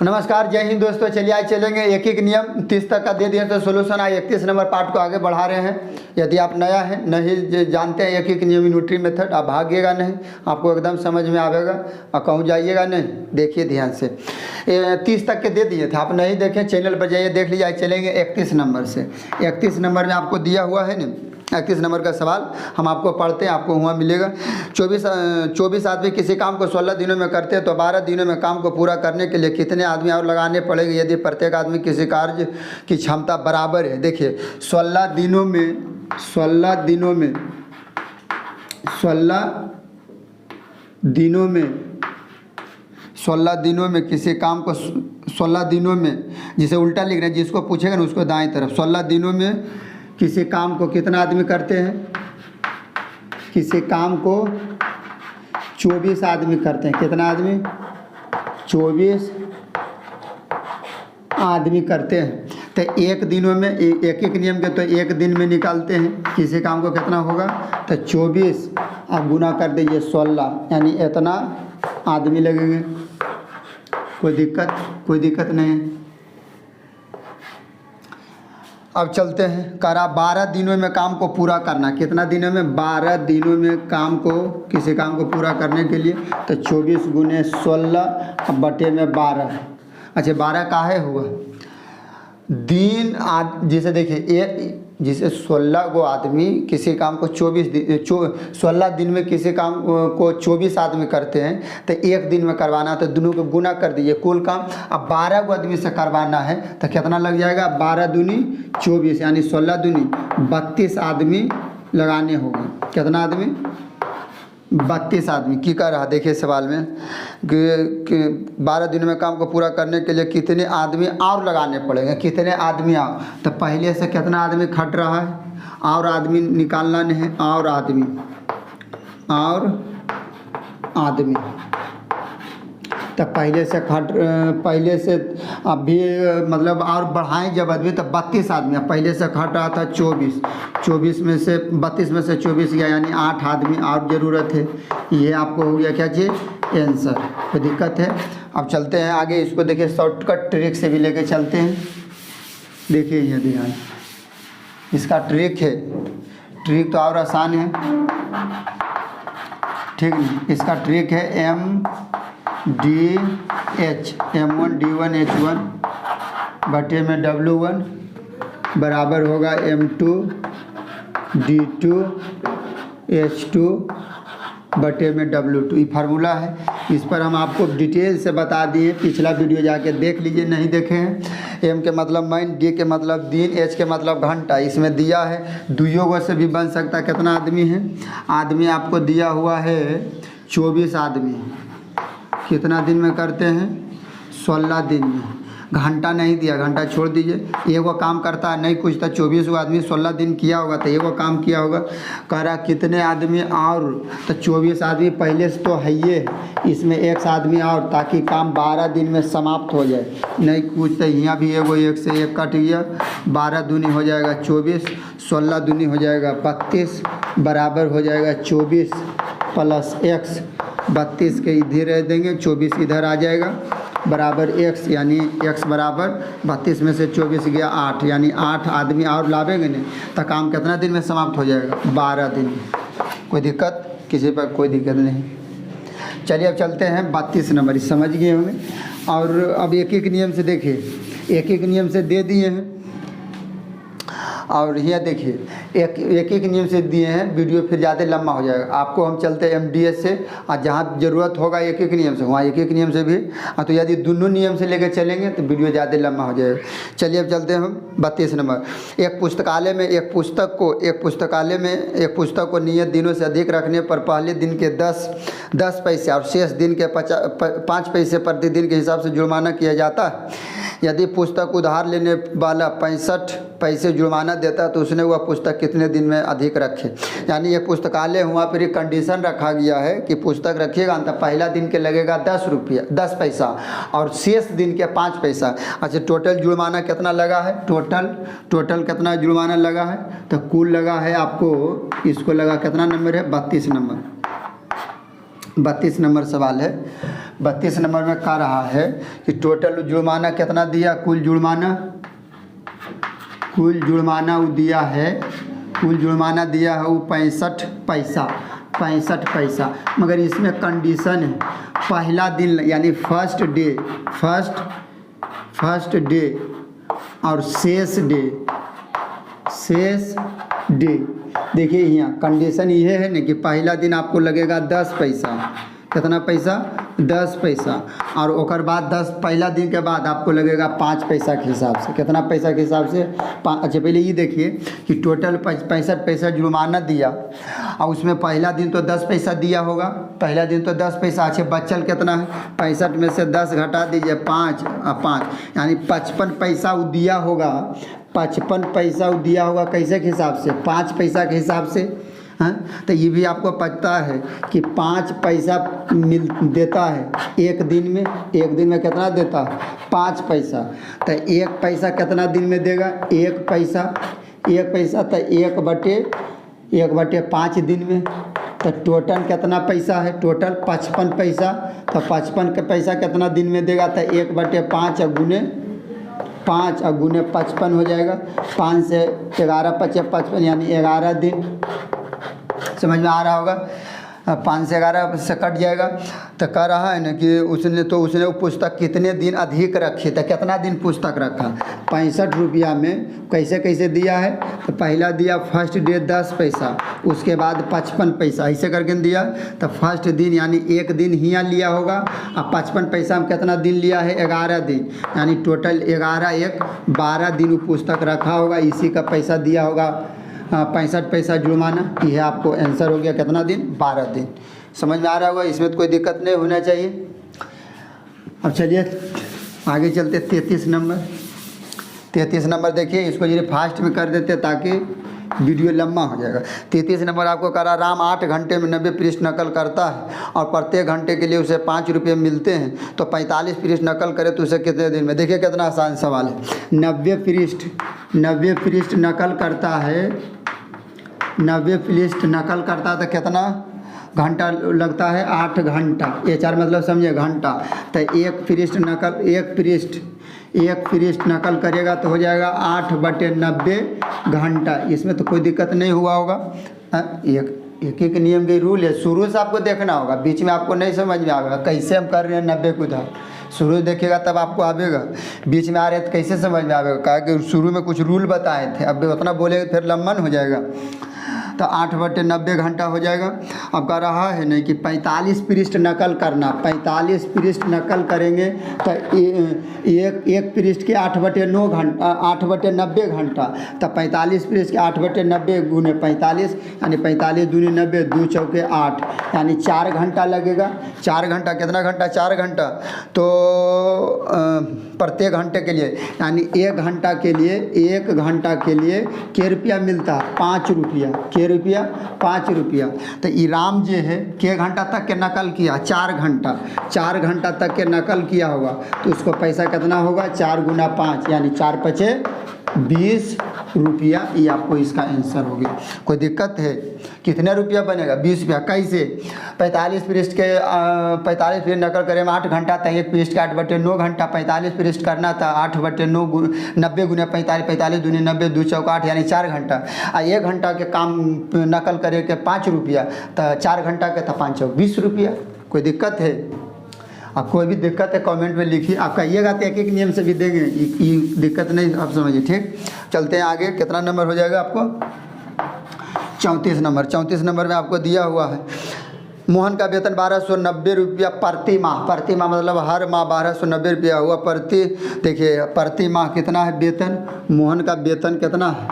नमस्कार, जय हिंद दोस्तों। चलिए आज चलेंगे एक एक नियम 30 तक का दे दिए तो सोल्यूशन आज 31 नंबर पार्ट को आगे बढ़ा रहे हैं। यदि आप नया है नहीं जानते हैं एक एक नियम यूनिटरी मेथड, आप भागिएगा नहीं, आपको एकदम समझ में आवेगा और कहूँ जाइएगा नहीं। देखिए ध्यान से 30 तक के दे दिए थे, आप नहीं देखें चैनल पर जाइए देख लीजिए। आज चलेंगे 31 नंबर से। 31 नंबर में आपको दिया हुआ है ना 31 नंबर का सवाल हम आपको पढ़ते हैं, आपको वहाँ मिलेगा। 24 आदमी किसी काम को 16 दिनों में करते हैं तो 12 दिनों में काम को पूरा करने के लिए कितने आदमी और लगाने पड़ेंगे यदि प्रत्येक आदमी किसी कार्य की क्षमता बराबर है। देखिए 16 दिनों में किसी काम को 16 दिनों में, जिसे उल्टा लिख रहे हैं, जिसको पूछेगा ना उसको दाएं तरफ। 16 दिनों में किसी काम को कितना आदमी करते हैं? किसी काम को 24 आदमी करते हैं। कितना आदमी? 24 आदमी करते हैं। तो एक दिनों में एक एक नियम के तो एक दिन में निकालते हैं किसी काम को कितना होगा, तो 24 आप गुना कर दीजिए 16, यानी इतना आदमी लगेंगे। कोई दिक्कत नहीं है। अब चलते हैं। करा 12 दिनों में काम को पूरा करना। कितना दिनों में? 12 दिनों में काम को, किसी काम को पूरा करने के लिए तो 24 गुने 16 बटे में 12। अच्छा 12 काहे हुआ? दिन जिसे देखिए जिसे 16 गो आदमी किसी काम को 16 दिन में किसी काम को 24 आदमी करते हैं तो एक दिन में करवाना, तो दोनों को गुना कर दीजिए कुल काम। अब 12 गो आदमी से करवाना है तो कितना लग जाएगा? 12 दूनी 24, यानी 16 दूनी 32 आदमी लगाने होंगे। कितना आदमी? 32 आदमी की कर रहा। देखिए सवाल में कि 12 दिनों में काम को पूरा करने के लिए कितने आदमी और लगाने पड़ेंगे। कितने आदमी और, तो पहले से कितना आदमी खट रहा है, और आदमी निकालना नहीं है। और आदमी तो पहले से अभी मतलब और बढ़ाएं जब आदमी तो 32 आदमी। पहले से खट रहा था 24 में से 32 में से 24 गया, यानी 8 आदमी और ज़रूरत है। ये आपको हो गया क्या चीज़? आंसर। कोई दिक्कत है? अब चलते हैं आगे। इसको देखिए शॉर्टकट ट्रिक से भी लेके चलते हैं। देखिए ये ध्यान, इसका ट्रिक है। ट्रिक तो और आसान है, ठीक नहीं? इसका ट्रिक है MDH M1 D1 H1 बटे में W1 बराबर होगा M2 D2 H2 बटे में W2। ये फार्मूला है। इस पर हम आपको डिटेल से बता दिए, पिछला वीडियो जाके देख लीजिए नहीं देखे हैं। M के मतलब महीन, D के मतलब दिन, H के मतलब घंटा। इसमें दिया है दुइयों से भी बन सकता है। कितना आदमी है? आदमी आपको दिया हुआ है 24 आदमी। कितना दिन में करते हैं? 16 दिन में। घंटा नहीं दिया, घंटा छोड़ दीजिए। एगो काम करता है नहीं कुछ, तो 24 गो आदमी 16 दिन किया होगा तो एगो काम किया होगा। कह रहा कितने आदमी और, तो 24 आदमी पहले से तो है ये, इसमें एक आदमी और, ताकि काम 12 दिन में समाप्त हो जाए। नहीं कुछ तो यहाँ भी एगो एक से एक कट गया। 12 दूनी हो जाएगा 24, 16 दूनी हो जाएगा 32 बराबर हो जाएगा 24 प्लस x। 32 के इधर रह देंगे, 24 इधर आ जाएगा बराबर x, यानी x बराबर 32 में से 24 गया 8, यानी 8 आदमी और लावेंगे नहीं तो काम कितना दिन में समाप्त हो जाएगा? 12 दिन में। कोई दिक्कत? किसी पर कोई दिक्कत नहीं। चलिए अब चलते हैं 32 नंबर। समझ गए होंगे। और अब एक एक नियम से देखिए, एक एक नियम से दे दिए हैं। और यह देखिए एक एक नियम से दिए हैं, वीडियो फिर ज़्यादा लंबा हो जाएगा। आपको हम चलते हैं MDS से, और जहाँ ज़रूरत होगा एक एक नियम से वहाँ एक एक नियम से भी। तो यदि दोनों नियम से लेकर चलेंगे तो वीडियो ज़्यादा लंबा हो जाएगा। चलिए अब चलते हैं हम 32 नंबर। एक पुस्तकालय में एक पुस्तक को नियत दिनों से अधिक रखने पर पहले दिन के 10 पैसे और शेष दिन के 5 पैसे प्रतिदिन के हिसाब से जुर्माना किया जाता है। यदि पुस्तक उधार लेने वाला 65 पैसे जुर्माना देता है तो उसने वह पुस्तक कितने दिन में अधिक रखे। यानी ये पुस्तकालय हुआ पर एक कंडीशन रखा गया है कि पुस्तक रखिएगा तो पहला दिन के लगेगा 10 पैसा और शेष दिन के 5 पैसा। अच्छा टोटल जुर्माना कितना लगा है? टोटल कितना जुर्माना लगा है? तो कुल लगा है आपको, इसको लगा कितना नंबर है? 32 नंबर। 32 नंबर सवाल है। 32 नंबर में कह रहा है कि टोटल जुर्माना कितना दिया, कुल जुर्माना वो दिया है, कुल जुर्माना दिया है वो 65 पैसा। मगर इसमें कंडीशन है, पहला दिन यानी फर्स्ट डे और शेष डे। देखिए यहाँ कंडीशन ये है ना कि पहला दिन आपको लगेगा 10 पैसा, कितना पैसा, 10 पैसा, और ओकर बाद पहला दिन के बाद आपको लगेगा 5 पैसा के हिसाब से, कितना पैसा के हिसाब से, अच्छा पहले ये देखिए कि टोटल 65 पैसा जुर्माना दिया और उसमें पहला दिन तो 10 पैसा दिया होगा, पहला दिन तो 10 पैसा। अच्छा बचल कितना है, 65 में से 10 घटा दीजिए, 5 यानी 55 पैसा वो दिया होगा, 55 पैसा वो दिया होगा कैसे के हिसाब से, 5 पैसा के हिसाब से। हाँ, तो ये भी आपको पता है कि 5 पैसा देता है एक दिन में कितना देता है, 5 पैसा। तो 1 पैसा कितना दिन में देगा, 1 पैसा तो 1/5 दिन में। तो टोटल कितना पैसा है, टोटल 55 पैसा। तो 55 का पैसा कितना दिन में देगा, तो 1/5 और गुने 55 हो जाएगा। 5 से 11 55 यानी 11 दिन, समझ में आ रहा होगा। 5 से 11 से कट जाएगा। तो कह रहा है ना कि उसने वो पुस्तक कितने दिन अधिक रखी, तो कितना दिन पुस्तक रखा, 65 रुपया में कैसे दिया है। तो पहला दिया फर्स्ट डे 10 पैसा, उसके बाद 55 पैसा, ऐसे करके दिया। तो फर्स्ट दिन यानी 1 दिन ही लिया होगा, और 55 पैसा में कितना दिन लिया है, 11 दिन, यानी टोटल 11 1 12 दिन वो पुस्तक रखा होगा, इसी का पैसा दिया होगा 65 पैसा जुर्माना। यह आपको आंसर हो गया कितना दिन, 12 दिन। समझ में आ रहा होगा, इसमें तो कोई दिक्कत नहीं होना चाहिए। अब चलिए आगे चलते 33 नंबर देखिए, इसको जरा फास्ट में कर देते ताकि वीडियो लंबा हो जाएगा। 33 नंबर आपको करा, राम 8 घंटे में 90 पृष्ठ नकल करता है और प्रत्येक घंटे के लिए उसे 5 रुपये मिलते हैं, तो 45 पृष्ठ नकल करे तो उसे कितने दिन में। देखिए कितना आसान सवाल है। 90 पृष्ठ नकल करता है, 90 पृष्ठ नकल करता है तो कितना घंटा लगता है, 8 घंटा। ये 4 मतलब समझे घंटा। तो एक पृष्ठ नकल करेगा तो हो जाएगा 8/90 घंटा। इसमें तो कोई दिक्कत नहीं हुआ होगा। एक नियम के रूल है, शुरू से आपको देखना होगा, बीच में आपको नहीं समझ में आएगा कैसे हम कर रहे हैं 90 को उधार। शुरू देखिएगा तब आपको आवेगा, बीच में आ रहे तो कैसे समझ में आवेगा, कहा कि शुरू में कुछ रूल बताए थे, अब उतना बोलेगा फिर लंबन हो जाएगा। तो 8/90 घंटा हो जाएगा। अब कह रहा है नहीं कि 45 पृष्ठ नकल करना, 45 पृष्ठ नकल करेंगे तो एक पृष्ठ के 8/9 घंटा, 8/90 घंटा। तो 45 पृष्ठ के 8/90 गुने 45 यानी 45 दूनी 90, 2 चौके 8 यानी 4 घंटा लगेगा। 4 घंटा कितना घंटा, 4 घंटा। तो प्रत्येक घंटे के लिए यानी 1 घंटा के लिए के रुपया मिलता है, 5 रुपया। के रुपया, 5 रुपया। तो इराम जो है के घंटा तक के नकल किया, 4 घंटा। 4 घंटा तक के नकल किया होगा तो उसको पैसा कितना होगा, 4 गुना 5 यानी 4 पचे 20 रुपया। ये आपको इसका आंसर हो गया। कोई दिक्कत है, कितने रुपया बनेगा, 20 रुपया। कैसे, 45 पृष्ठ के 45 पृष्ठ नकल करें 8 घंटा था, एक पृष्ठ के 8/9 घंटा। 45 पृष्ठ करना था 8/9 90 गुना 45, 45 दूनी 90, 2 चौका 8 यानी 4 घंटा। 1 घंटा के काम नकल करे के 5 रुपया, तो 4 घंटा के था 5 चौक 20 रुपया। कोई दिक्कत है, अब कोई भी दिक्कत है कमेंट में लिखिए। आप कहिएगा तो एक नियम से भी देंगे, ये दिक्कत नहीं, आप समझिए। ठीक, चलते हैं आगे। कितना नंबर हो जाएगा आपको, 34 नंबर। 34 नंबर में आपको दिया हुआ है, मोहन का वेतन 1290 रुपया प्रति माह। प्रति माह मतलब हर माह 1290 रुपया हुआ प्रति। देखिए प्रति माह कितना है वेतन, मोहन का वेतन कितना है,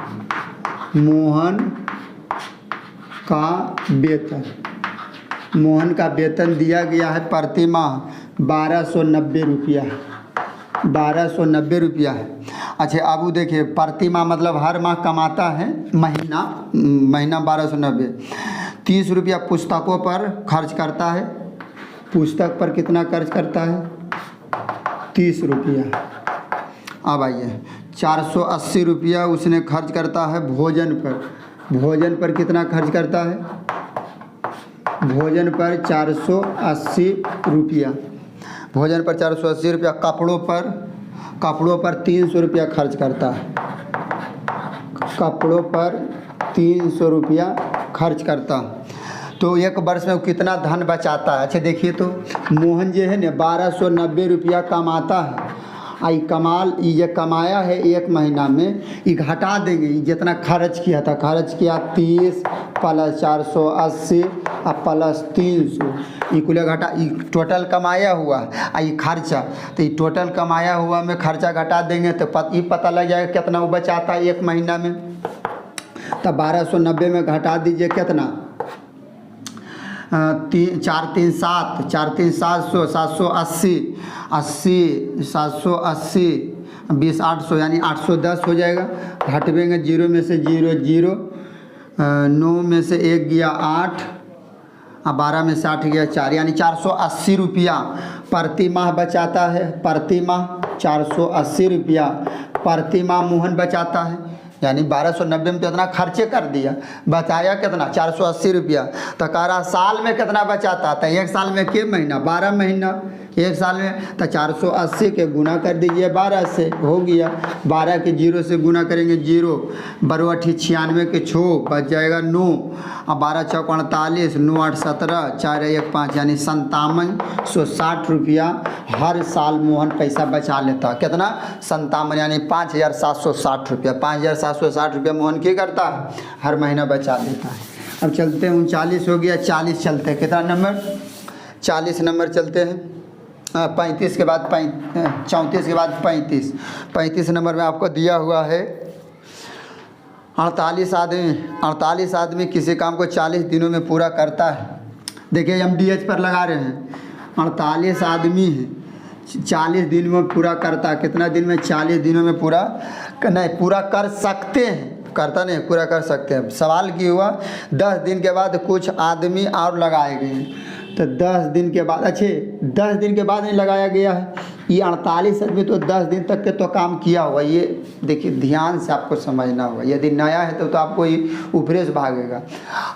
मोहन का वेतन दिया गया है प्रति माह 1290 रुपया, 1290 रुपया है। अच्छा अब देखिए प्रति माह मतलब हर माह कमाता है, महीना 1290। 30 रुपया पुस्तकों पर खर्च करता है। पुस्तक पर कितना खर्च करता है, 30 रुपया। अब आइए 480 रुपया उसने खर्च करता है भोजन पर। भोजन पर कितना खर्च करता है, भोजन पर 480 रुपया। भोजन पर 480 रुपया, कपड़ों पर 300 रुपया खर्च करता है, कपड़ों पर 300 रुपया खर्च करता। तो एक वर्ष में वो कितना धन बचाता है? अच्छा देखिए, तो मोहन जो है ना 1290 रुपया कमाता है। आई कमाल ये कमाया है एक महीना में, ये घटा देंगे, जितना खर्च किया था, खर्च किया 30 प्लस 480 और प्लस 300, ये कुल घटा, ये टोटल कमाया हुआ है, ये खर्चा, तो ये टोटल कमाया हुआ में खर्चा घटा देंगे तो ये पता लग जाएगा कितना वो बचाता है एक महीना में। तब 1290 में घटा दीजिए कितना, 4 3 7, 700, 780, 780, 20 800 यानी 810 हो जाएगा। घटवेंगे 0 में से 0 0, 9 में से 1 गया 8, 12 में से 8 गया 4, यानी 480 रुपया प्रति माह बचाता है। प्रति माह 480 रुपया प्रति माह मोहन बचाता है, यानी 1290 में तो इतना खर्चे कर दिया, बचाया कितना 480 रुपया। तो कह रहा साल में कितना बचाता था? एक साल में के महीना? 12 महीना, एक साल में तो 480 के गुना कर दीजिए 12 से, हो गया। 12 के 0 से गुना करेंगे 0, बरवठी 96 के 6 बच जाएगा 9, और 12 चौक 48, 9 8 17, 4 1 5, यानी 5760 रुपया हर साल मोहन पैसा बचा लेता। कितना? 57, यानी 5760 रुपया। 5760 रुपया मोहन क्या करता है? हर महीना बचा लेता है। अब चलते हैं 39 हो गया, 40 चलते हैं। कितना नंबर? 40 नंबर चलते हैं। 35 के बाद 34 के बाद 35 नंबर में आपको दिया हुआ है 48 आदमी किसी काम को 40 दिनों में पूरा करता है। देखिए हम DH पर लगा रहे हैं, 48 आदमी है, 40 दिन में पूरा करता। कितना दिन में? 40 दिनों में पूरा नहीं, पूरा कर सकते हैं, करता नहीं, पूरा कर सकते हैं। सवाल की हुआ 10 दिन के बाद कुछ आदमी और लगाए गए हैं, तो 10 दिन के बाद, अच्छे 10 दिन के बाद नहीं लगाया गया है, ये 48 आदमी तो 10 दिन तक के तो काम किया हुआ। ये देखिए ध्यान से आपको समझना होगा, यदि नया है तो आपको ये ऊपरे से भागेगा।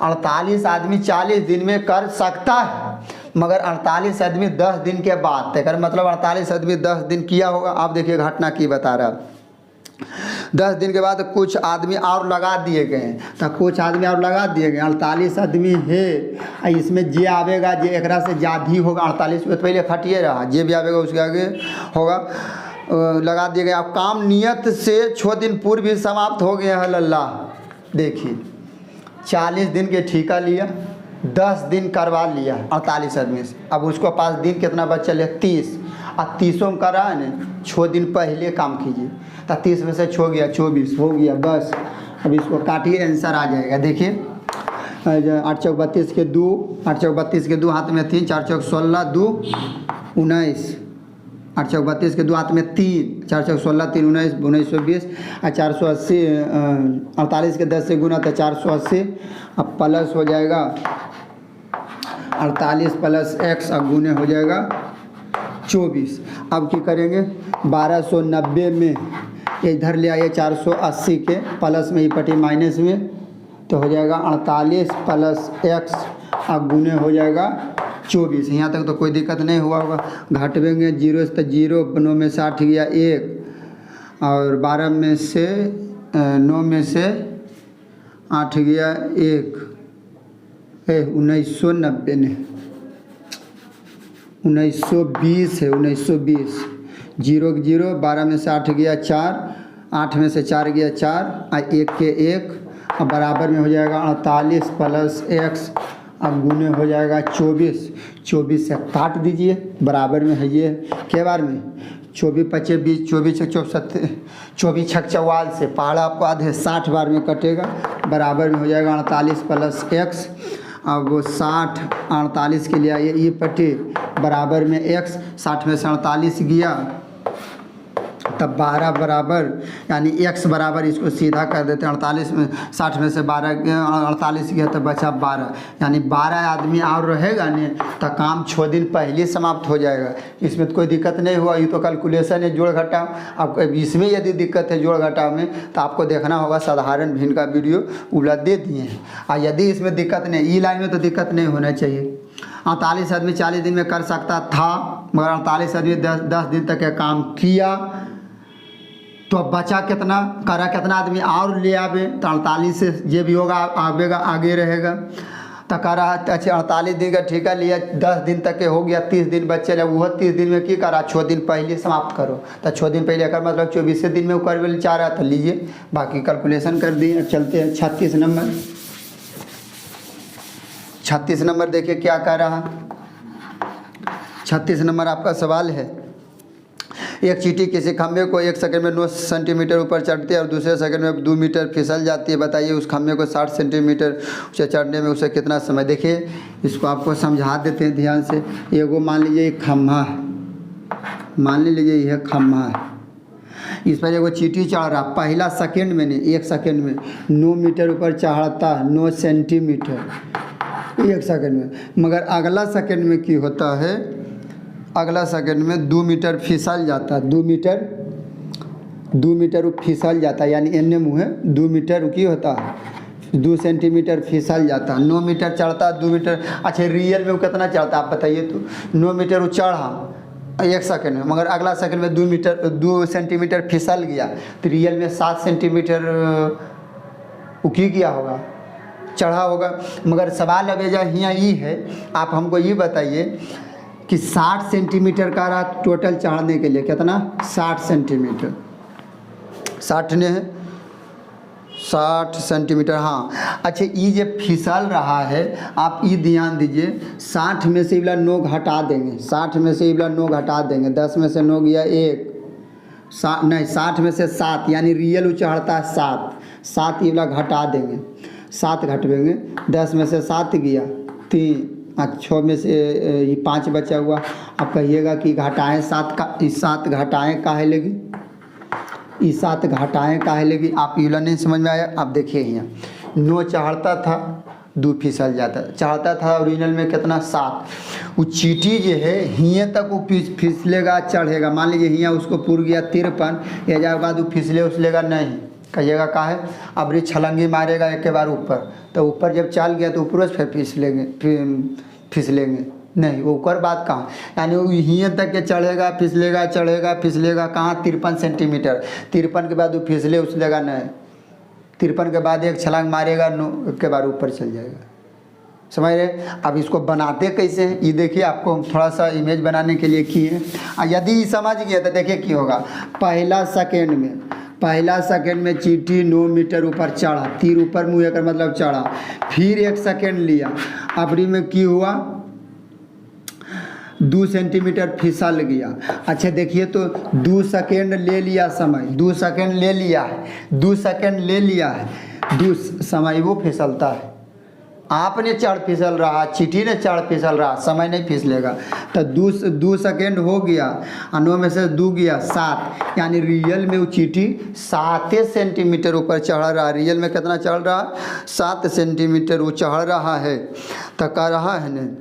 48 आदमी 40 दिन में कर सकता है, मगर 48 आदमी 10 दिन के बाद, तेकर मतलब 48 आदमी 10 दिन किया होगा। आप देखिए घटना की बता रहा, 10 दिन के बाद कुछ आदमी और लगा दिए गए, तो कुछ आदमी और लगा दिए गए। 48 आदमी है, इसमें जे आवेगा, जे एक से ज़्यादा होगा, 48 में तो पहले खटिए रहा, जे भी आवेगा उसके आगे होगा, लगा दिए गए। अब काम नियत से 6 दिन पूर्व भी समाप्त हो गया है। लल्ला देखिए 40 दिन के ठेका लिया, 10 दिन करवा लिया 48 आदमी से। अब उसको पास दिन कितना बच चले? 30, और 30 में करा है ना, 6 दिन पहले काम कीजिए, तो 30 में से 6 गया 24 हो गया, बस। अब इसको काटिए, आंसर आ जाएगा। देखिए 8 चौक 32 के 2, 8 चौक 32 के 2 हाथ में 3, 4 चौक 16 2 19, 8 चौक 32 के 2 हाथ में 3, 4 चौक 16 3 19, 1920, और 480 48 के 10 से गुना तो 480, अब प्लस हो जाएगा 48 प्लस x, अब गुने हो जाएगा 24। अब क्या करेंगे? 1290 में इधर ले आइए 480 के, प्लस में ही पटी माइनस में, तो हो जाएगा 48 प्लस x, अब गुने हो जाएगा 24। यहाँ तक तो कोई दिक्कत नहीं हुआ होगा। घटवेंगे 0 से 0, 9 में से 8 गया 1, और 12 में से 9 में से 8 गया 1, 1990 ने 1920 है, 1920, 0 0, 12 में से 8 गया 4, 8 में से 4 गया 4, और 1 के 1, अब बराबर में हो जाएगा 48 प्लस x, अब गुने हो जाएगा 24। 24 से काट दीजिए, बराबर में है ये के बार में 24 25 20, 24 6 7, 24 6 44 से पहाड़ा आपको आधे 60 बार में कटेगा, बराबर में हो जाएगा 48 प्लस x। अब वो 60 48 के लिए आइए, ये पट्टी बराबर में x, 60 में से 48 गया, तब 12 बराबर, यानी x बराबर, इसको सीधा कर देते हैं 48 में 60 में से 12 48 गया तो बचा 12, यानी 12 आदमी और रहेगा ने तो काम 6 दिन पहले समाप्त हो जाएगा। इसमें तो कोई दिक्कत नहीं हुआ, ये तो कैलकुलेशन है जोड़ घटाव। अब इसमें यदि दिक्कत है जोड़ घटाव में तो आपको देखना होगा साधारण भिन्न का वीडियो उला दे दिए हैं। और यदि इसमें दिक्कत नहीं, ई लाइन में तो दिक्कत नहीं होना चाहिए। 48 आदमी 40 दिन में कर सकता था, मगर 48 आदमी 10 दिन तक का काम किया, तो अब बचा कितना, करा कितना आदमी और ले आवे, तो 48 से ये भी होगा आवेगा आगे रहेगा। तो करा अच्छा 48 दिन का ठेका लिया, 10 दिन तक के हो गया, 30 दिन बच्चे लगे, वह 30 दिन में की करा 6 दिन पहले समाप्त करो, तो 6 दिन पहले कर मतलब 24 दिन में वो कर चाह रहा था। लीजिए बाकी कैलकुलेशन कर दिए। चलते हैं 36 नंबर। 36 नंबर देखिए क्या कह रहा। 36 नंबर आपका सवाल है, एक चींटी किसी खंभे को 1 सेकंड में 9 सेंटीमीटर ऊपर चढ़ती है और दूसरे सेकंड में 2 मीटर फिसल जाती है। बताइए उस खंभे को 60 सेंटीमीटर ऊँचे चढ़ने में उसे कितना समय। देखिए इसको आपको समझा देते हैं ध्यान से। एगो मान लीजिए एक खम्भा है, मान लीजिए यह खम्भा है, इस पर एगो चींटी चढ़ रहा, पहला सेकंड में नहीं 1 सेकंड में 9 मीटर ऊपर चढ़ता है, 9 सेंटीमीटर 1 सेकंड में। मगर अगला सेकंड में क्या होता है, अगला सेकंड में 2 मीटर फिसल जाता है, 2 मीटर फिसल जाता है, यानी एन मुँह है 2 मीटर की होता है 2 सेंटीमीटर फिसल जाता है। 9 मीटर चढ़ता है 2 मीटर। अच्छा रियल में वो कितना चढ़ता है आप बताइए तो। 9 मीटर वो चढ़ा 1 सेकंड में, मगर अगला सेकंड में 2 सेंटीमीटर फिसल गया, तो रियल में 7 सेंटीमीटर वो की किया होगा, चढ़ा होगा। मगर सवाल अब यहाँ ये है, आप हमको ये बताइए कि 60 सेंटीमीटर का रहा टोटल चढ़ने के लिए कितना, 60 सेंटीमीटर, 60 ने है 60 सेंटीमीटर। हाँ अच्छा ये जो फिसल रहा है आप ये ध्यान दीजिए, 60 में से इबला 9 घटा देंगे, 60 में से इबला 9 घटा देंगे, 10 में से 9 गया 1, नहीं 60 में से 7, यानी रियल चढ़ता है 7 इबला घटा देंगे, 7 घटवेंगे, 10 में से 7 गया 3, 6 में से ये 5 बचा हुआ। अब कहिएगा कि घटाएं 7 का, इस 7 घटाएं काहे लगी, इस 7 घटाएं काहे लगी, आप यूला नहीं समझ में आया। आप देखिए यहाँ 9 चढ़ता था 2 फिसल जाता, चढ़ता था ओरिजिनल में कितना 7। वो चींटी जो है हिये तक वो फिसलेगा चढ़ेगा, मान लीजिए हियाँ उसको पूर गया 53, या जाए बाद वो फिसले उसलेगा नहीं, कहिएगा का है अब री छलंगी मारेगा एक के बार ऊपर, तो ऊपर जब चल गया तो ऊपर से फिर फिसलेंगे नहीं, वो ऊपर बात कहाँ, यानी वो हिये तक के चढ़ेगा फिसलेगा कहाँ 53 सेंटीमीटर, 53 के बाद वो फिसले उसलेगा नहीं, 53 के बाद एक छलांग मारेगा के बाद ऊपर चल जाएगा, समझ रहे। अब इसको बनाते कैसे हैं ये देखिए, आपको थोड़ा सा इमेज बनाने के लिए किए। यदि समझ गया तो देखिए क्या होगा। पहला सेकंड में चींटी 9 मीटर ऊपर चढ़ा, तीर ऊपर मुँह कर मतलब चढ़ा, फिर 1 सेकंड लिया, अबरी में क्या हुआ 2 सेंटीमीटर फिसल गया। अच्छा देखिए तो 2 सेकंड ले लिया समय, 2 सेकंड ले लिया है, 2 सेकंड ले लिया है, 2 समय वो फिसलता है। आपने चढ़ फिसल रहा, चींटी ने चढ़ फिसल रहा, समय नहीं फिसलेगा। तो 2 सेकेंड हो गया, 9 में से 2 गया 7, यानी रियल में वो चींटी 7 सेंटीमीटर ऊपर चढ़ रहा। रियल में कितना चढ़ रहा, 7 सेंटीमीटर वो चढ़ रहा है। तो कह रहा है न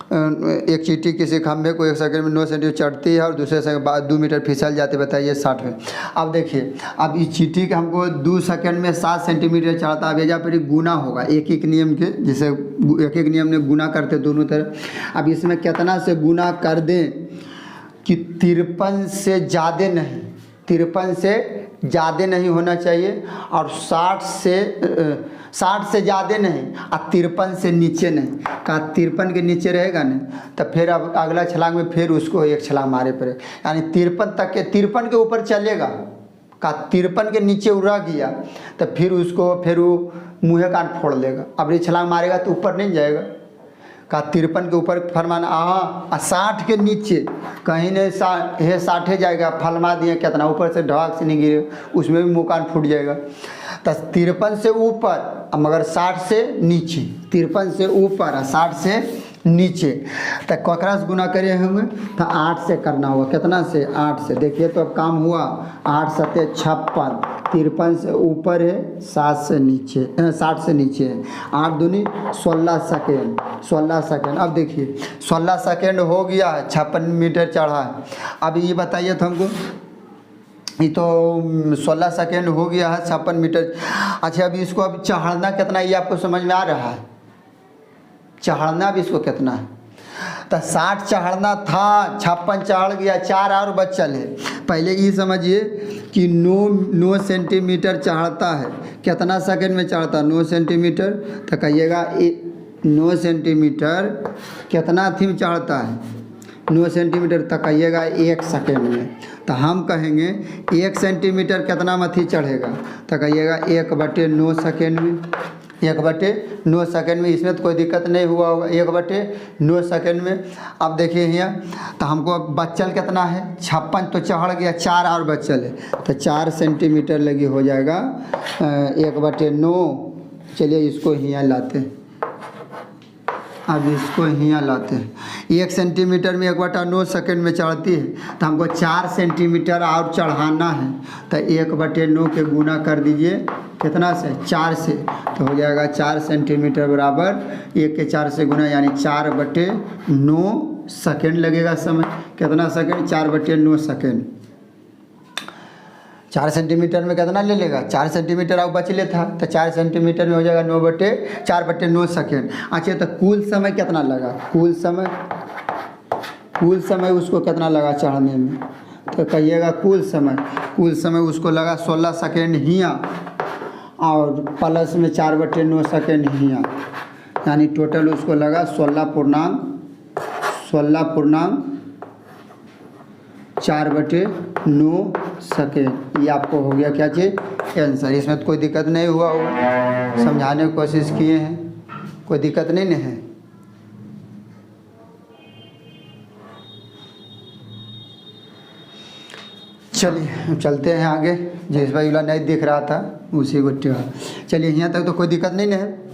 एक चींटी किसी खंभे को 1 सेकंड में 9 सेंटीमीटर चढ़ती है और दूसरे सेकंड बाद 2 मीटर फिसल जाते, बताइए 60 में। अब देखिए अब इस चींटी का हमको 2 सेकंड में 7 सेंटीमीटर चढ़ता, अब एजा पर गुना होगा एक नियम के, जैसे एक नियम ने गुना करते दोनों तरफ। अब इसमें कितना से गुना कर दें कि 53 से ज़्यादा नहीं, 53 से ज़्यादा नहीं होना चाहिए और 60 से ज़्यादा नहीं और 53 से नीचे नहीं। का 53 के नीचे रहेगा नहीं तो फिर अब अगला छलांग में फिर उसको एक छलांग मारे पड़े, यानी 53 तक के 53 के ऊपर चलेगा। का 53 के नीचे उड़ा गया तो फिर उसको फिर वो मुँह कान फोड़ लेगा। अब ये छलांग मारेगा तो ऊपर नहीं जाएगा। का 53 के ऊपर फरमाना 60 के नीचे कहीं नहीं 60 जाएगा, फलमा दिए कितना ऊपर से ढाक से नहीं गिरे, उसमें भी मुँह कान फूट जाएगा। तो 53 से ऊपर मगर 60 से नीचे, 53 से ऊपर 60 से नीचे। तो ककरा से गुना करे होंगे तो 8 से करना होगा। कितना से 8 से। देखिए तो अब काम हुआ 8 7 56, 53 से ऊपर है 60 से नीचे है, 8 दूनी 16 सेकेंड। अब देखिए 16 सेकेंड हो गया है, 56 मीटर चढ़ा है। अब ये बताइए तो हमको, ये तो 16 सेकेंड हो गया है, 56 मीटर। अच्छा अभी इसको अब चढ़ना कितना ये आपको समझ में आ रहा है, चढ़ना भी इसको कितना है। तो 60 चढ़ना था, 56 चढ़ गया, 4 और बचल है। पहले ये समझिए कि 9 सेंटीमीटर चढ़ता है, कितना सेकंड में चढ़ता है? 9 सेंटीमीटर। तो कहिएगा 9 सेंटीमीटर कितना थी में चढ़ता है? 9 सेंटीमीटर। तो कहिएगा 1 सेकंड में। तो हम कहेंगे 1 सेंटीमीटर कितना मथी चढ़ेगा? तो कहिएगा 1/9 सेकंड में। 1/9 सेकंड में, इसमें तो कोई दिक्कत नहीं हुआ होगा। 1/9 सेकंड में। अब देखिए यहाँ, तो हमको बच्चल कितना है? 56 तो चढ़ गया, 4 और बच्चल है, तो 4 सेंटीमीटर लगी हो जाएगा 1/9। चलिए इसको यहाँ लाते हैं। अब इसको यहाँ लाते हैं। 1 सेंटीमीटर में 1/9 सेकंड में चढ़ती है, तो हमको 4 सेंटीमीटर और चढ़ाना है। तो 1/9 के गुना कर दीजिए कितना से? 4 से। तो हो जाएगा 4 सेंटीमीटर बराबर 1 के 4 से गुना, यानी 4/9 सेकंड लगेगा समय। कितना सेकंड? 4/9 सेकंड। 4 सेंटीमीटर में कितना ले लेगा? 4 सेंटीमीटर अब बच ले था, तो 4 सेंटीमीटर में हो जाएगा 4/9 सेकंड। अच्छा, तो कुल समय कितना लगा? कुल समय उसको कितना लगा चढ़ने में? तो कहिएगा कुल समय उसको लगा 16 सेकंड हियाँ, और प्लस में 4/9 सेकंड हियाँ, यानी टोटल उसको लगा 16.4/9 सेकेंड। ये आपको हो गया क्या चीज़? आंसर। इसमें तो कोई दिक्कत नहीं हुआ होगा, समझाने की कोशिश किए हैं, कोई दिक्कत नहीं न है। चलिए चलते हैं आगे। जिस भाई वाला नहीं दिख रहा था उसी को चलिए यहाँ तक तो कोई दिक्कत नहीं है।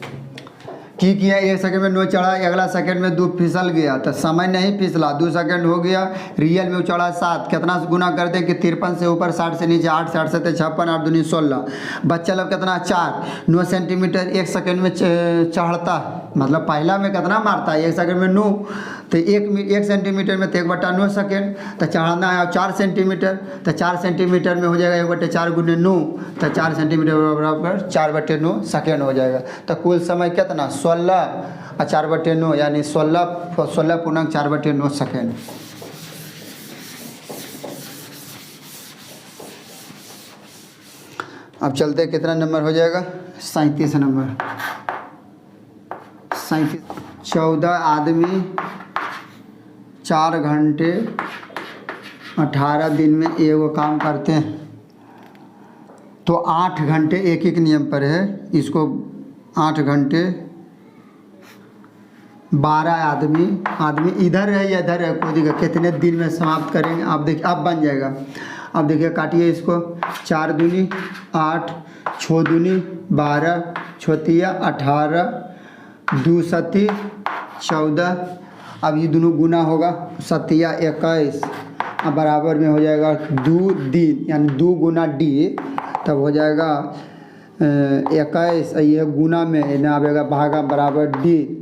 की किया 1 सेकंड में 9 चढ़ा, अगला सेकंड में 2 फिसल गया, तो समय नहीं फिसला, 2 सेकंड हो गया। रियल में चढ़ा 7, कितना से गुना कर दें कि 53 से ऊपर 60 से नीचे 8 से 8 से 56 8 दूनी 16। बच्चा लोग कितना? 4। 9 सेंटीमीटर 1 सेकंड में चढ़ता है, मतलब पहला में कितना मारता है? 1 सेकंड में 9, तो 1 सेंटीमीटर में तो 1/9 सेकंड, तो चढ़ना है 4 सेंटीमीटर, तो 4 सेंटीमीटर में हो जाएगा 1/4 × 9, तो 4 सेंटीमीटर बराबर 4/9 सेकंड हो जाएगा। तो कुल समय कितना? 16 और 4/9, यानी 16.4/9 सेकंड। अब चलते कितना नंबर हो जाएगा? 37 नंबर। 14 आदमी 4 घंटे 18 दिन में एगो काम करते हैं, तो 8 घंटे एक नियम पर है। इसको 8 घंटे 12 आदमी इधर है या इधर है, कोई दिक्कत, कितने दिन में समाप्त करेंगे? आप देखिए, अब बन जाएगा। अब देखिए काटिए इसको। 4 दूनी 8, 6 दूनी 12, 6 18, 2 सती 14। अब ये दोनों गुना होगा, 7 21, अब बराबर में हो जाएगा 2 दिन, यानी 2 गुना डी, तब हो जाएगा 21। ये गुना में ना आएगा भागा बराबर डी,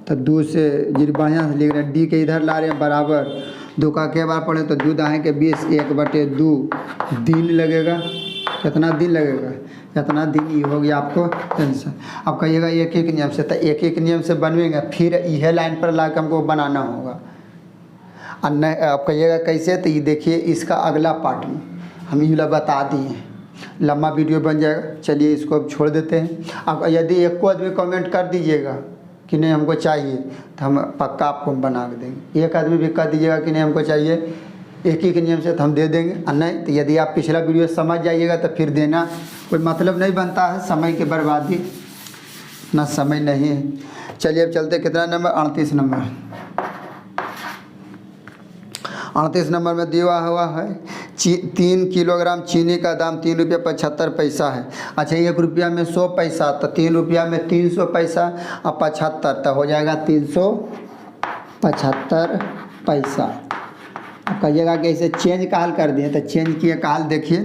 तो 2 से जी बढ़िया से लिख रहे हैं, डी के इधर ला रहे हैं बराबर 2 का के बार पढ़े तो 2 दाएँ के 20, 1/2 दिन लगेगा। कितना दिन लगेगा? कितना दिन? ये हो गया आपको आंसर। अब कहिएगा एक नियम से, तो एक नियम से बनवेंगे, फिर यह लाइन पर ला के हमको बनाना होगा। और नहीं, आप कहिएगा कैसे? तो ये देखिए, इसका अगला पार्ट में हम ये बता दिए, लंबा वीडियो बन जाएगा। चलिए इसको अब छोड़ देते हैं। अब यदि एक को आदमी कमेंट कर दीजिएगा कि नहीं हमको चाहिए, तो हम पक्का आपको बना के देंगे। एक आदमी भी कर दीजिएगा कि नहीं हमको चाहिए एक ही के नियम से, तो हम दे देंगे। और नहीं तो यदि आप पिछला वीडियो समझ जाइएगा तो फिर देना कोई मतलब नहीं बनता है, समय की बर्बादी, इतना समय नहीं है। चलिए अब चलते, कितना नंबर? 38 नंबर। 38 नंबर में दिया हुआ है 3 किलोग्राम चीनी का दाम 3 रुपया 75 पैसा है। अच्छा, 1 रुपया में 100 पैसा, तो 3 रुपया में 300 पैसा और 75, तो हो जाएगा 375 पैसा। कहिएगा कि इसे चेंज का हल कर दिए, तो चेंज किए का हल देखिए।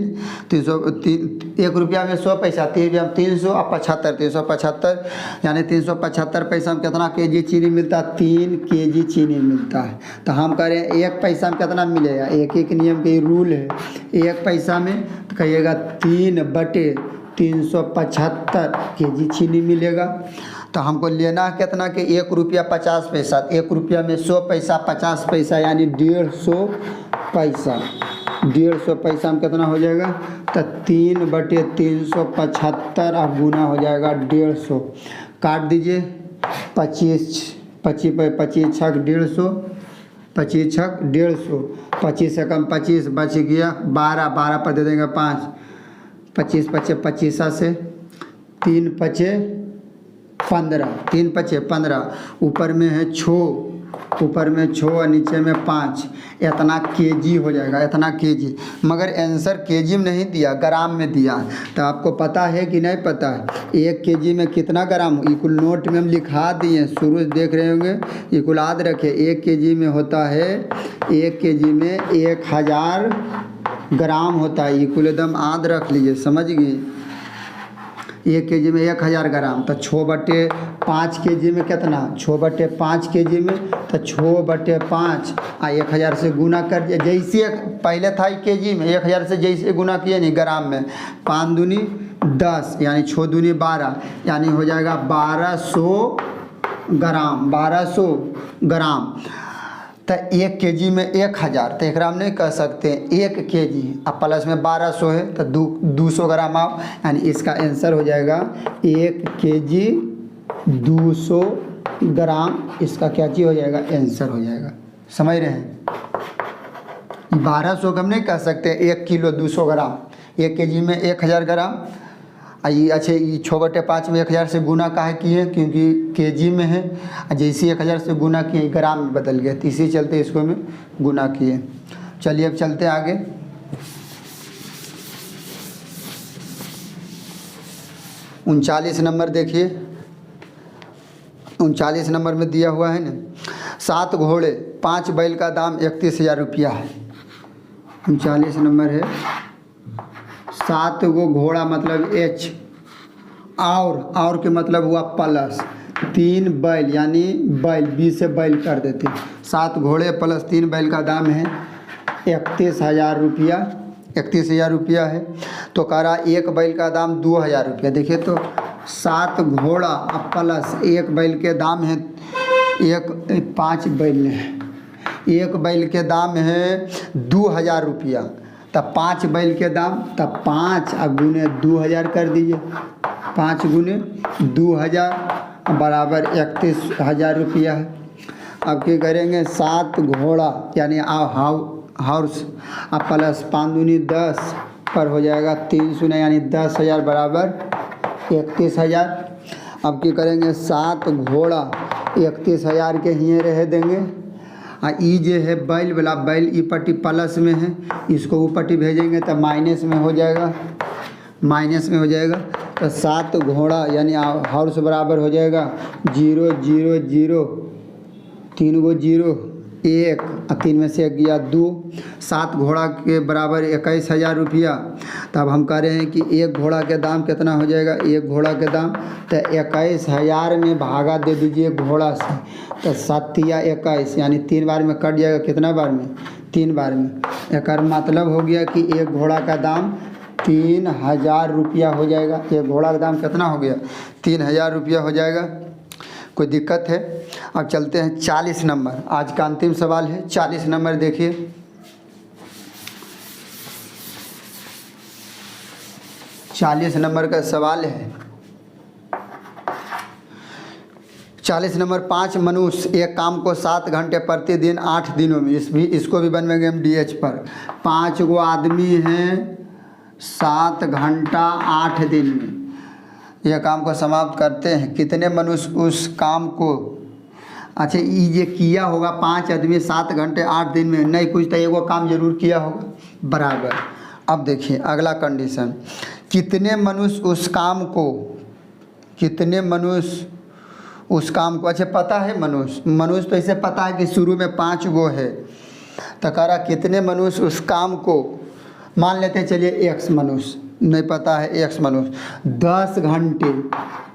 1 रुपया में 100 पैसा, 3 रुपया में 300 और 75, 375, यानी 375 पैसा में कितना केजी चीनी मिलता है? 3 केजी चीनी मिलता है। तो हम कह रहे हैं 1 पैसा में कितना मिलेगा? एक नियम के रूल है, 1 पैसा में तो कहिएगा 3/375 केजी चीनी मिलेगा। तो हमको लेना है कितना कि 1 रुपया 50 पैसा। 1 रुपया में 100 पैसा, 50 पैसा यानी 150 पैसा। 150 पैसा में कितना हो जाएगा? तो 3/375 अब गुना हो जाएगा 150। काट दीजिए 25 25 पे 25 छक 150, 25 छक 150, 25 से कम 25 बच गया 12, 12 पर दे देंगे 5, 25 पचे 25 से 3 पचे 15, 3 पचे 15, ऊपर में है 6, ऊपर में 6 और नीचे में 5, इतना केजी हो जाएगा, इतना केजी। मगर आंसर केजी में नहीं दिया, ग्राम में दिया। तो आपको पता है कि नहीं पता है 1 केजी में कितना ग्राम? ये कुल नोट में हम लिखा दिए, शुरू से देख रहे होंगे। ये कुल याद रखे 1 केजी में होता है, 1 केजी में 1000 ग्राम होता है। ये कुल एकदम याद रख लीजिए, समझ गए। 1 केजी में 1000 ग्राम। तो 6/5 केजी में कितना? 6/5 केजी में तो 6/5 आ 1000 से गुना कर दिया। जैसे पहले था केजी में, 1000 से जैसे गुना किए नहीं ग्राम में, 5 दूनी 10 यानी 6 दूनी 12 यानी हो जाएगा 1200 ग्राम। 1200 ग्राम। तो 1 केजी में 1000, तो एक हम नहीं कह सकते 1 केजी अब प्लस में 1200 है तो 200 ग्राम आओ, यानी इसका आंसर हो जाएगा 1 केजी 200 ग्राम। इसका क्या चीज़ हो जाएगा? आंसर हो जाएगा। समझ रहे हैं? 1200 हम नहीं कह सकते 1 किलो 200 ग्राम। 1 केजी में 1000 ग्राम। ये अच्छे, ये 6/5 में 1000 से गुना काहे किए? क्योंकि केजी में है, जैसे 1000 से गुना किए ग्राम में बदल गया, तो इसी चलते इसको में गुना किए। चलिए अब चलते आगे। उनचालीस नंबर देखिए, 39 नंबर में दिया हुआ है ना, 7 घोड़े 5 बैल का दाम 31,000 रुपया है। 39 नंबर है, 7 गो घोड़ा मतलब H, और के मतलब हुआ प्लस 3 बैल यानी बैल 20 से बैल कर देते। 7 घोड़े प्लस 3 बैल का दाम है 31,000 रुपया। 31,000 रुपया है। तो कह रहा 1 बैल का दाम 2,000 रुपया। देखिए तो 7 घोड़ा प्लस 1 बैल के दाम है 5 बैल है, 1 बैल के दाम है 2,000 रुपया। तब 5 बैल के दाम, तब 5 गुने 2,000 कर दीजिए। 5 गुने 2,000 बराबर 31,000 रुपया है। अब क्या करेंगे? 7 घोड़ा यानी हाउस अब प्लस 5 दूनी 10 पर हो जाएगा 3 शून्य यानी 10,000 बराबर 31,000। अब क्या करेंगे? 7 घोड़ा 31,000 के ही रह देंगे। ई जो है बैल वाला, बैल ई पट्टी प्लस में है, इसको वो पट्टी भेजेंगे तो माइनस में हो जाएगा, माइनस में हो जाएगा। तो 7 घोड़ा यानी हाउस बराबर हो जाएगा 0 0 0, 3 गो 0 1 और 3 में से 1 गया 2। 7 घोड़ा के बराबर 21,000 रुपया। तब हम कह रहे हैं कि 1 घोड़ा के दाम कितना हो जाएगा? 1 घोड़ा के दाम तो 21,000 में भागा दे दीजिए घोड़ा से, तो 7 या 21 यानी 3 बार में कट जाएगा। कितना बार में? 3 बार में। एक मतलब हो गया कि 1 घोड़ा का दाम 3,000 रुपया हो जाएगा। 1 घोड़ा का दाम कितना हो गया? 3,000 रुपया हो जाएगा। कोई दिक्कत है? अब चलते हैं 40 नंबर, आज का अंतिम सवाल है। 40 नंबर देखिए, 40 नंबर का सवाल है। 40 नंबर, 5 मनुष्य एक काम को 7 घंटे प्रतिदिन 8 दिनों में, इसको भी बनवेंगे हम DH पर। 5 गो आदमी हैं 7 घंटा 8 दिन में यह काम को समाप्त करते हैं। कितने मनुष्य उस काम को, अच्छा ये किया होगा 5 आदमी 7 घंटे 8 दिन में, नहीं कुछ तो एगो काम जरूर किया होगा बराबर। अब देखिए अगला कंडीशन, कितने मनुष्य उस काम को, कितने मनुष्य उस काम को, अच्छा पता है मनुष्य तो ऐसे पता है कि शुरू में 5 गो है, तो कह रहा कितने मनुष्य उस काम को, मान लेते हैं चलिए x मनुष्य, नहीं पता है x मनुष्य 10 घंटे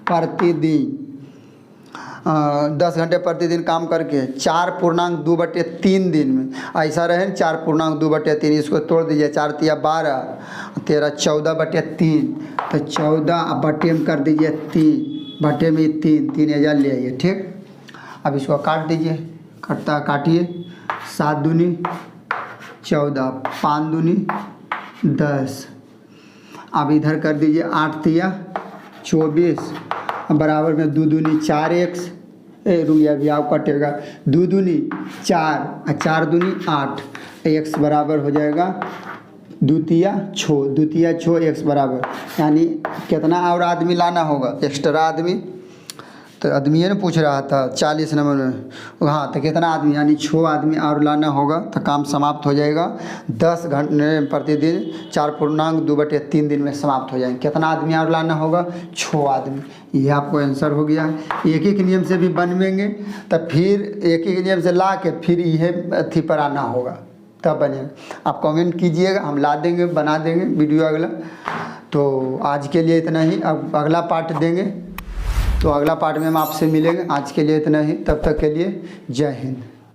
प्रतिदिन 10 घंटे प्रतिदिन काम करके 4.2/3 दिन में, ऐसा रहे 4.2/3, इसको तोड़ दीजिए, 4 तिया 12, 13 14/3, तो 14 बटे में कर दीजिए 3, बटे में 3,000 ले आइए। ठीक, अब इसको काट दीजिए, काटिए। 7 दूनी 14, 5 दूनी 10। अब इधर कर दीजिए 8 तिया 24, बराबर में 2 दूनी 4x, रुपया भी आप कटेगा 2 दूनी 4 और 4 दूनी 8, x बराबर हो जाएगा 2 तिया 6 x बराबर, यानी कितना और आदमी लाना होगा, एक्स्ट्रा आदमी। तो आदमी ने पूछ रहा था 40 नंबर में, हाँ तो कितना आदमी, यानी 6 आदमी और लाना होगा तो काम समाप्त हो जाएगा। 10 घंटे प्रतिदिन 4.2/3 दिन में समाप्त हो जाएंगे। कितना आदमी और लाना होगा, 6 आदमी। ये आपको आंसर हो गया है। एक एक नियम से भी बनवेंगे तो फिर एक एक नियम से ला के फिर यह अथी पर आना होगा, तब बनेगा। आप कमेंट कीजिएगा, हम ला देंगे, बना देंगे वीडियो अगला। तो आज के लिए इतना ही, अब अगला पार्ट देंगे, तो अगला पार्ट में हम आपसे मिलेंगे। आज के लिए इतना ही, तब तक के लिए जय हिंद।